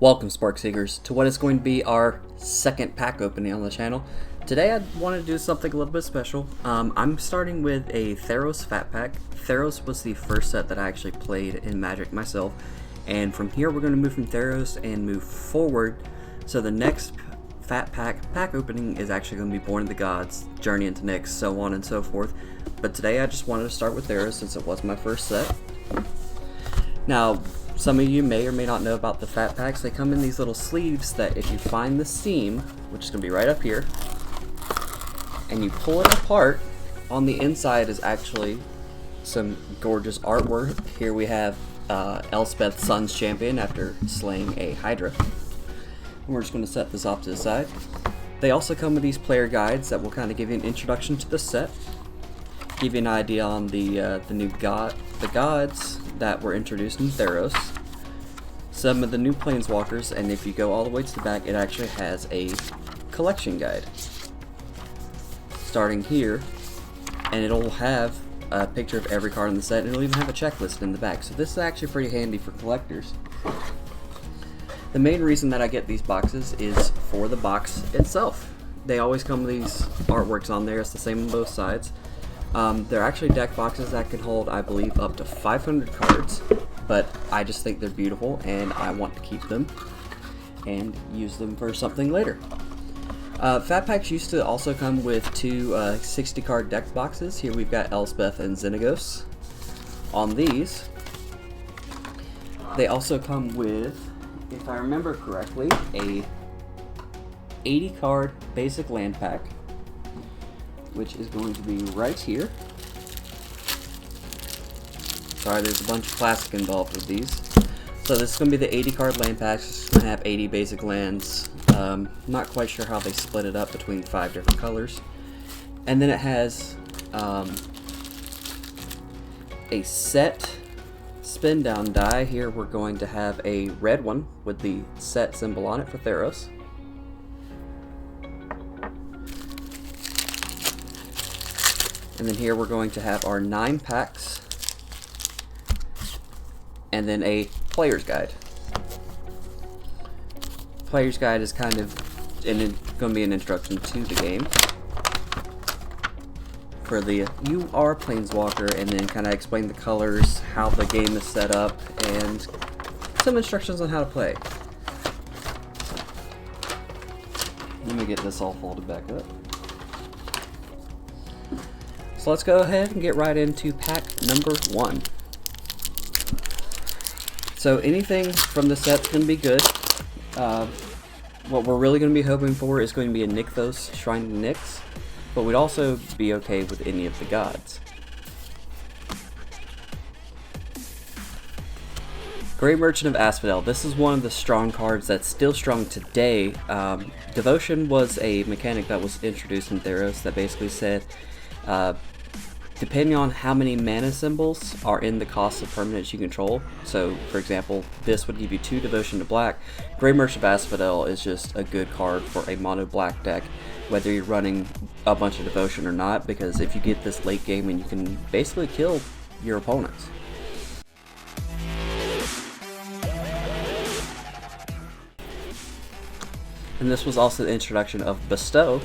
Welcome, Spark Seekers, to what is going to be our second pack opening on the channel. Today I wanted to do something a little bit special. I'm starting with a Theros Fat Pack. Theros was the first set that I actually played in Magic myself, and from here we're going to move from Theros and move forward. So the next Fat Pack opening is actually going to be Born of the Gods, Journey into Nyx, so on and so forth. But today I just wanted to start with Theros since it was my first set. Now, some of you may or may not know about the Fat Packs. They come in these little sleeves that if you find the seam, which is going to be right up here, and you pull it apart, on the inside is actually some gorgeous artwork. Here we have Elspeth, Sun's champion, after slaying a Hydra. And we're just going to set this off to the side. They also come with these player guides that will kind of give you an introduction to the set, give you an idea on the new gods that were introduced in Theros, some of the new planeswalkers, and if you go all the way to the back, it actually has a collection guide starting here, and it'll have a picture of every card in the set, and it'll even have a checklist in the back. So this is actually pretty handy for collectors. The main reason that I get these boxes is for the box itself. They always come with these artworks on there. It's the same on both sides. They're actually deck boxes that can hold, I believe, up to 500 cards, but I just think they're beautiful and I want to keep them and use them for something later. Fat Packs used to also come with two 60 card deck boxes. Here we've got Elspeth and Xenagos. On these, they also come with, if I remember correctly, a 80 card basic land pack, which is going to be right here. Sorry, there's a bunch of plastic involved with these. So this is going to be the 80 card land pack. It's going to have 80 basic lands. Not quite sure how they split it up between 5 different colors. And then it has a set spin down die. Here we're going to have a red one with the set symbol on it for Theros. And then here we're going to have our 9 packs, and then a player's guide. Player's guide is kind of going to be an introduction to the game for the you are Planeswalker, and then kind of explain the colors, how the game is set up, and some instructions on how to play. Let me get this all folded back up. So let's go ahead and get right into pack number 1. So anything from the set's going to be good. What we're really going to be hoping for is going to be a Nykthos Shrine to Nyx, but we'd also be okay with any of the gods. Great Merchant of Asphodel. This is one of the strong cards that's still strong today. Devotion was a mechanic that was introduced in Theros that basically said, depending on how many mana symbols are in the cost of permanents you control, so for example, this would give you 2 Devotion to black. Great Merchant of Asphodel is just a good card for a mono black deck, whether you're running a bunch of Devotion or not, because if you get this late game, and you can basically kill your opponents. And this was also the introduction of Bestow.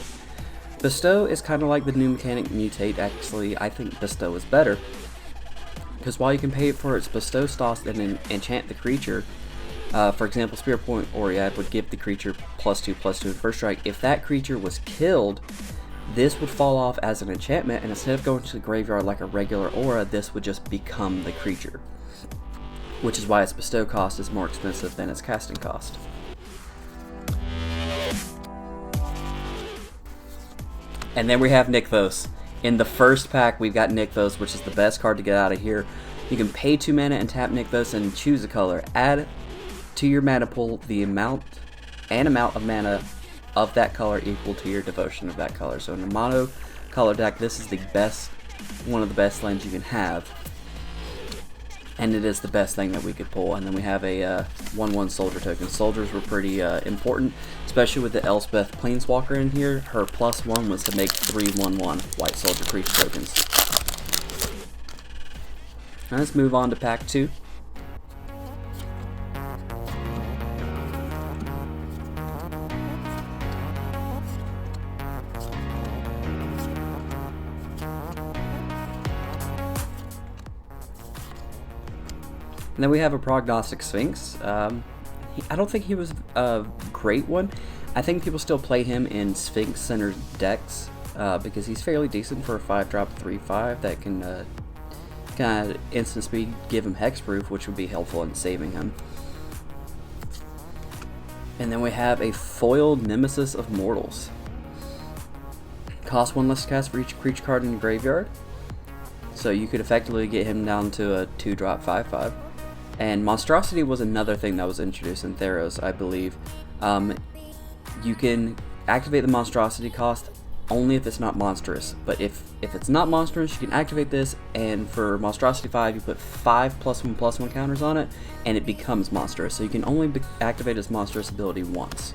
Bestow is kind of like the new mechanic Mutate. Actually, I think Bestow is better, because while you can pay for its Bestow Stoss and enchant the creature, for example, Spirit Point Oriad would give the creature +2/+2 in first strike. If that creature was killed, this would fall off as an enchantment, and instead of going to the graveyard like a regular aura, this would just become the creature, which is why its Bestow cost is more expensive than its casting cost. And then we have Nykthos. In the first pack, we've got Nykthos, which is the best card to get out of here. You can pay 2 mana and tap Nykthos and choose a color. Add to your mana pool the amount of mana of that color equal to your devotion of that color. So in a mono color deck, this is the best, one of the best lands you can have. And it is the best thing that we could pull. And then we have a 1/1 soldier token. Soldiers were pretty important, especially with the Elspeth Planeswalker in here. Her +1 was to make 3 1/1 white soldier creature tokens. Now let's move on to pack 2. And then we have a Prognostic Sphinx. I don't think he was a great one. I think people still play him in Sphinx-centered decks because he's fairly decent for a 5-drop 3/5 that can kind of instant speed, give him hexproof, which would be helpful in saving him. And then we have a foiled Nemesis of Mortals. Cost 1 less to cast for each creature card in the graveyard. So you could effectively get him down to a 2-drop 5/5. And Monstrosity was another thing that was introduced in Theros, I believe. You can activate the Monstrosity cost only if it's not monstrous. But if it's not monstrous, you can activate this, and for Monstrosity 5, you put 5 +1/+1 counters on it, and it becomes monstrous. So you can only activate its monstrous ability once.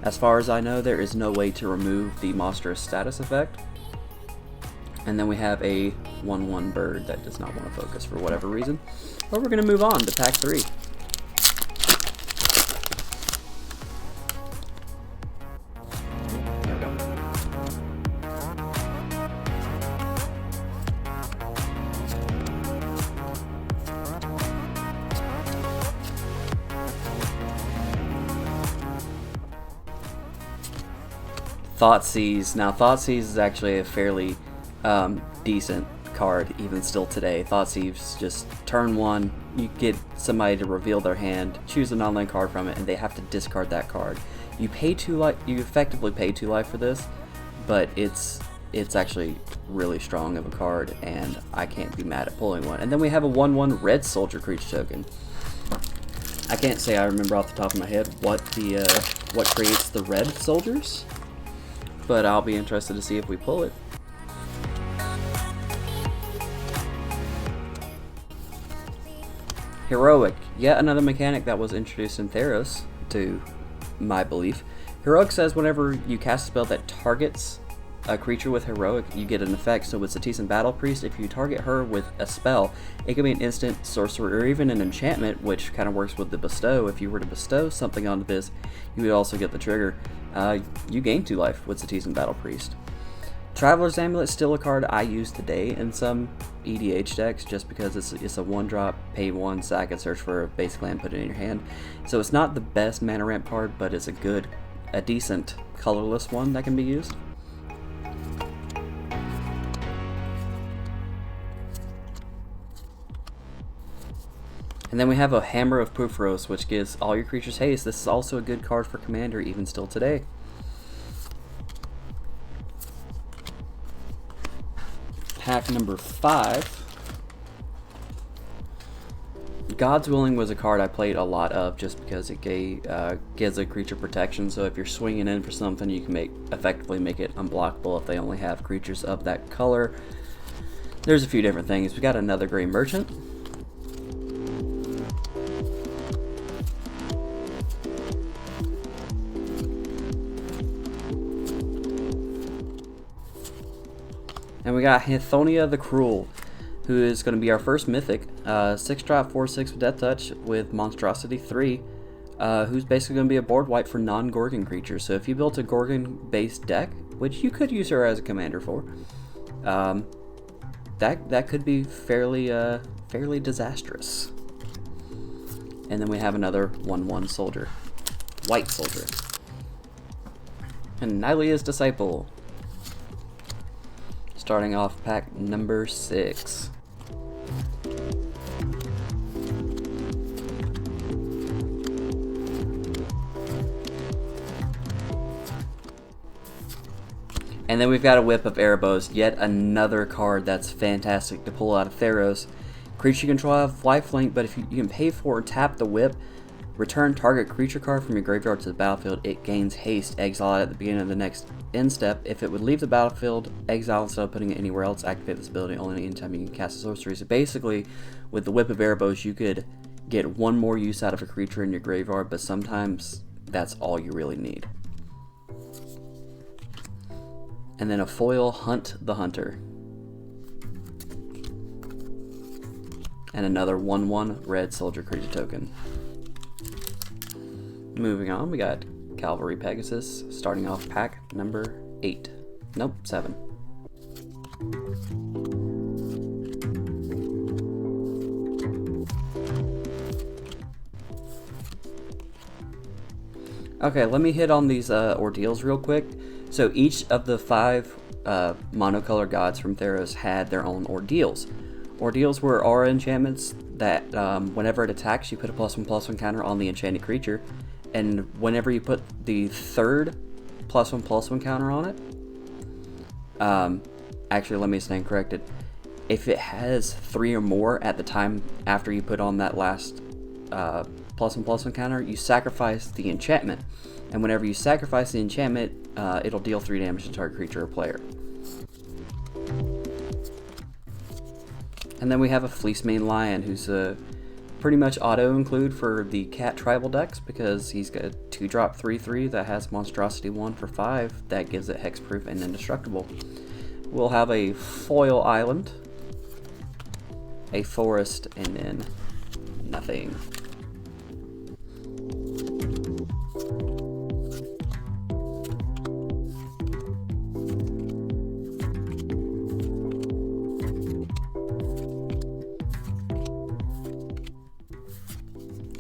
As far as I know, there is no way to remove the monstrous status effect. And then we have a 1/1 bird that does not want to focus for whatever reason. But we're going to move on to pack 3. There we go. Thoughtseize. Now, Thoughtseize is actually a fairly decent card even still today. Thoughtseize, just turn 1, you get somebody to reveal their hand, choose a non-land card from it, and they have to discard that card. You pay 2 life. You effectively pay 2 life for this, but it's actually really strong of a card, and I can't be mad at pulling one. And then we have a 1/1 red soldier creature token. I can't say I remember off the top of my head what creates the red soldiers, but I'll be interested to see if we pull it. Heroic, yet another mechanic that was introduced in Theros, to my belief. Heroic says whenever you cast a spell that targets a creature with Heroic, you get an effect. So with Cetizen Battle Priest, if you target her with a spell, it can be an instant, sorcery, or even an enchantment, which kind of works with the bestow. If you were to bestow something onto this, you would also get the trigger. You gain 2 life with Cetizen Battle Priest. Traveler's Amulet is still a card I use today in some EDH decks, just because it's a 1-drop, pay 1, sack and search for a basic land, put it in your hand. So it's not the best mana ramp card, but it's a decent colorless one that can be used. And then we have a Hammer of Pufros, which gives all your creatures haste. This is also a good card for Commander, even still today. Pack number 5. God's Willing was a card I played a lot of just because it gives a creature protection. So if you're swinging in for something, you can effectively make it unblockable if they only have creatures of that color. There's a few different things. We got another Gray Merchant. And we got Hithonia the Cruel, who is going to be our first mythic. 6-drop, 4/6 with Death Touch with Monstrosity 3, who's basically going to be a board wipe for non-Gorgon creatures. So if you built a Gorgon-based deck, which you could use her as a commander for, that could be fairly disastrous. And then we have another 1/1 soldier, white soldier, and Nylea's Disciple. Starting off pack number 6. And then we've got a Whip of Erebos, yet another card that's fantastic to pull out of Theros. Creature you control have lifelink, but if you can pay for or tap the Whip, return target creature card from your graveyard to the battlefield. It gains haste, exile it at the beginning of the next end step. If it would leave the battlefield, exile instead of putting it anywhere else. Activate this ability only anytime you can cast a sorcery. So basically, with the Whip of Erebos, you could get 1 more use out of a creature in your graveyard, but sometimes that's all you really need. And then a foil Hunt the Hunter. And another 1/1 red soldier creature token. Moving on, we got Cavalry Pegasus, starting off pack number 8. Nope, 7. Okay, let me hit on these ordeals real quick. So each of the 5 monocolor gods from Theros had their own ordeals. Ordeals were aura enchantments that whenever it attacks, you put a +1/+1 counter on the enchanted creature, and whenever you put the 3rd +1/+1 counter on it, actually let me stand corrected. If it has 3 or more at the time after you put on that last +1/+1 counter, you sacrifice the enchantment, and whenever you sacrifice the enchantment, it'll deal 3 damage to target creature or player. And then we have a Fleecemane Lion, who's pretty much auto-include for the cat tribal decks, because he's got a 2-drop 3/3 that has Monstrosity 1 for 5 that gives it hexproof and indestructible. We'll have a foil island, a forest, and then nothing.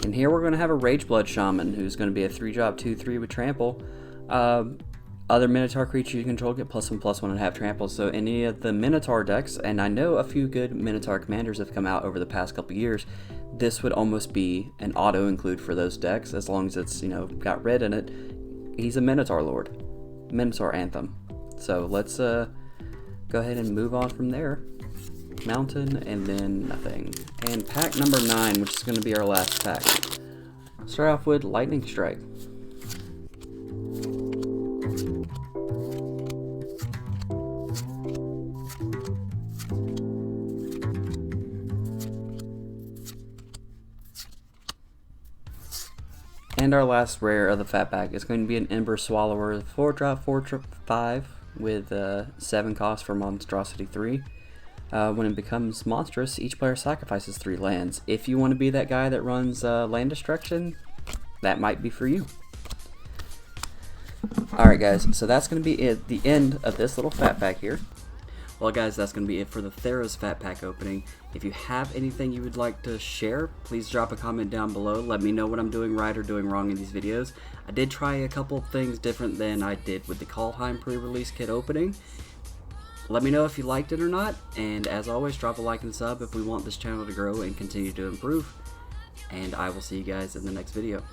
And here we're going to have a Rageblood Shaman, who's going to be a 3-drop 2/3 with trample. Other Minotaur creatures you control get +1/+1 and have trample. So any of the Minotaur decks, and I know a few good Minotaur commanders have come out over the past couple years, this would almost be an auto include for those decks, as long as it's, you know, got red in it. He's a Minotaur Lord, Minotaur Anthem. So let's go ahead and move on from there. Mountain, and then nothing. And pack number 9, which is going to be our last pack. Start off with Lightning Strike. And our last rare of the fat pack is going to be an Ember Swallower, 4-drop 4/5 with 7 cost for Monstrosity 3. When it becomes monstrous, each player sacrifices 3 lands. If you want to be that guy that runs land destruction, that might be for you. Alright guys, so that's going to be it, the end of this little fat pack here. Well guys, that's going to be it for the Theros fat pack opening. If you have anything you would like to share, please drop a comment down below. Let me know what I'm doing right or doing wrong in these videos. I did try a couple of things different than I did with the Kaldheim pre-release kit opening. Let me know if you liked it or not, and as always, drop a like and sub if we want this channel to grow and continue to improve. And I will see you guys in the next video.